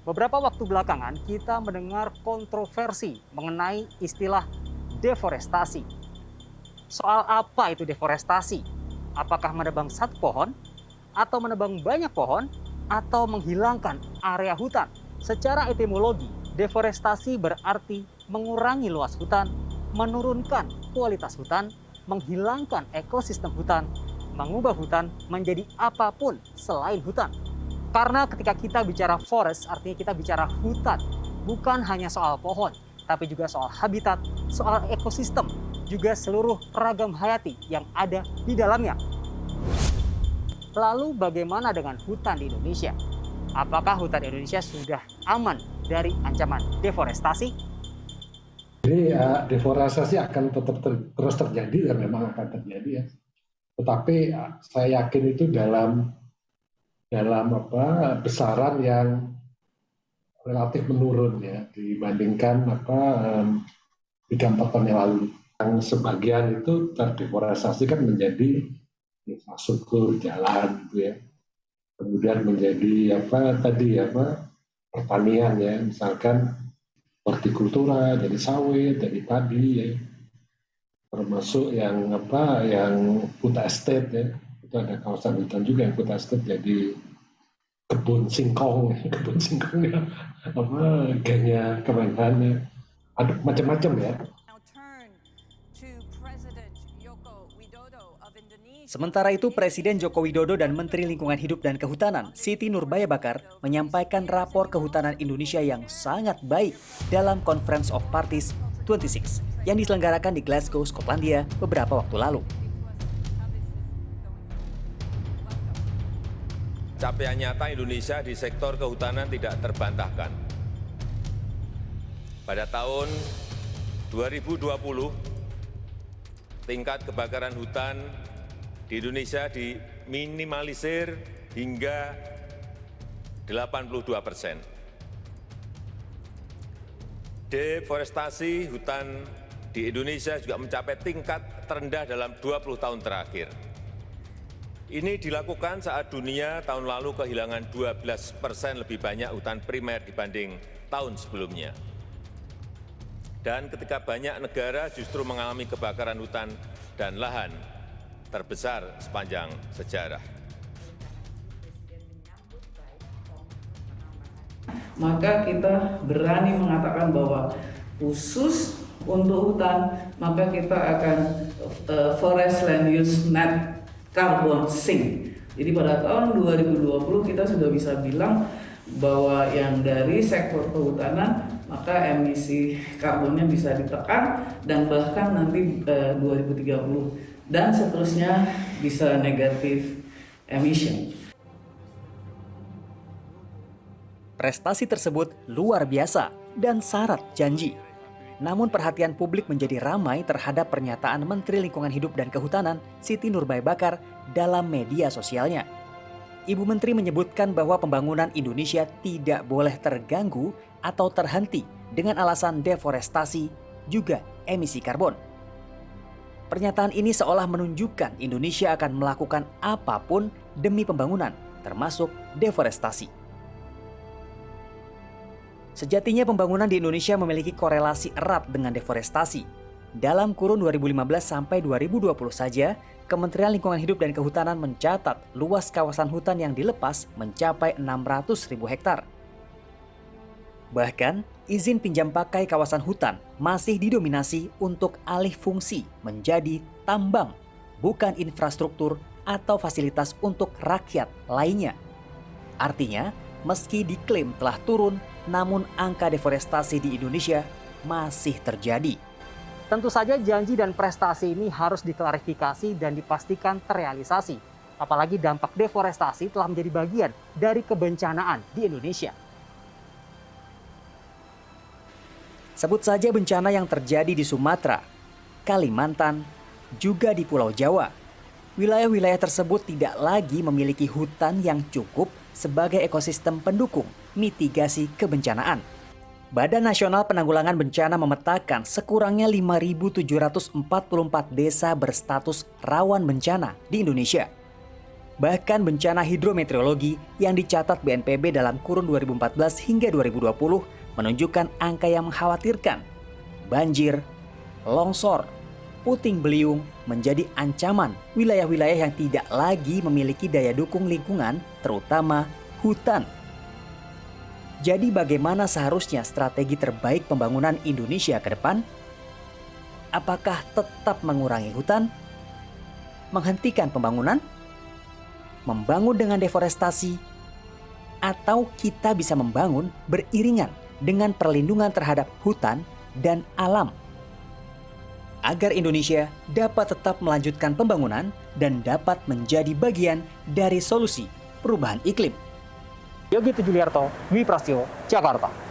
Beberapa waktu belakangan kita mendengar kontroversi mengenai istilah deforestasi. Soal apa itu deforestasi? Apakah menebang satu pohon, atau menebang banyak pohon, atau menghilangkan area hutan? Secara etimologi, deforestasi berarti mengurangi luas hutan, menurunkan kualitas hutan, menghilangkan ekosistem hutan, mengubah hutan menjadi apapun selain hutan. Karena ketika kita bicara forest, artinya kita bicara hutan. Bukan hanya soal pohon, tapi juga soal habitat, soal ekosistem, juga seluruh ragam hayati yang ada di dalamnya. Lalu bagaimana dengan hutan di Indonesia? Apakah hutan Indonesia sudah aman dari ancaman deforestasi? Jadi deforestasi akan tetap terus terjadi dan memang akan terjadi ya. Tetapi saya yakin itu dalam besaran yang relatif menurun ya dibandingkan 3-4 tahun yang lalu. Yang sebagian itu terdeforestasi kan menjadi infrastruktur jalan gitu ya. Kemudian menjadi pertanian ya, misalkan hortikultura, jadi sawit, jadi padi ya. Termasuk yang food estate ya. Itu ada kawasan hutan juga yang food estate jadi kebun singkong ya, gengnya Kemenhan ya. Ada macam-macam ya. Sementara itu, Presiden Joko Widodo dan Menteri Lingkungan Hidup dan Kehutanan, Siti Nurbaya Bakar, menyampaikan rapor kehutanan Indonesia yang sangat baik dalam Conference of Parties 26 yang diselenggarakan di Glasgow, Skotlandia beberapa waktu lalu. Capaian nyata Indonesia di sektor kehutanan tidak terbantahkan. Pada tahun 2020, tingkat kebakaran hutan di Indonesia diminimalisir hingga 82%. Deforestasi hutan di Indonesia juga mencapai tingkat terendah dalam 20 tahun terakhir. Ini dilakukan saat dunia tahun lalu kehilangan 12% lebih banyak hutan primer dibanding tahun sebelumnya. Dan ketika banyak negara justru mengalami kebakaran hutan dan lahan terbesar sepanjang sejarah. Maka kita berani mengatakan bahwa khusus untuk hutan, maka kita akan forest land use net carbon sink. Jadi pada tahun 2020 kita sudah bisa bilang bahwa yang dari sektor kehutanan maka emisi karbonnya bisa ditekan dan bahkan nanti 2030 dan seterusnya bisa negatif emission. Prestasi tersebut luar biasa dan syarat janji. Namun perhatian publik menjadi ramai terhadap pernyataan Menteri Lingkungan Hidup dan Kehutanan Siti Nurbaya Bakar dalam media sosialnya. Ibu Menteri menyebutkan bahwa pembangunan Indonesia tidak boleh terganggu atau terhenti dengan alasan deforestasi juga emisi karbon. Pernyataan ini seolah menunjukkan Indonesia akan melakukan apapun demi pembangunan, termasuk deforestasi. Sejatinya pembangunan di Indonesia memiliki korelasi erat dengan deforestasi. Dalam kurun 2015 sampai 2020 saja, Kementerian Lingkungan Hidup dan Kehutanan mencatat luas kawasan hutan yang dilepas mencapai 600.000 hektar. Bahkan, izin pinjam pakai kawasan hutan masih didominasi untuk alih fungsi menjadi tambang, bukan infrastruktur atau fasilitas untuk rakyat lainnya. Artinya, meski diklaim telah turun, namun angka deforestasi di Indonesia masih terjadi. Tentu saja janji dan prestasi ini harus diklarifikasi dan dipastikan terrealisasi. Apalagi dampak deforestasi telah menjadi bagian dari kebencanaan di Indonesia. Sebut saja bencana yang terjadi di Sumatera, Kalimantan, juga di Pulau Jawa. Wilayah-wilayah tersebut tidak lagi memiliki hutan yang cukup sebagai ekosistem pendukung mitigasi kebencanaan. Badan Nasional Penanggulangan Bencana memetakan sekurangnya 5.744 desa berstatus rawan bencana di Indonesia. Bahkan bencana hidrometeorologi yang dicatat BNPB dalam kurun 2014 hingga 2020 menunjukkan angka yang mengkhawatirkan. Banjir, longsor, puting beliung menjadi ancaman wilayah-wilayah yang tidak lagi memiliki daya dukung lingkungan, terutama hutan. Jadi bagaimana seharusnya strategi terbaik pembangunan Indonesia ke depan? Apakah tetap mengurangi hutan? Menghentikan pembangunan? Membangun dengan deforestasi? Atau kita bisa membangun beriringan dengan perlindungan terhadap hutan dan alam? Agar Indonesia dapat tetap melanjutkan pembangunan dan dapat menjadi bagian dari solusi perubahan iklim. Yogi Tujuliarto, Dwi Prasetyo, Jakarta.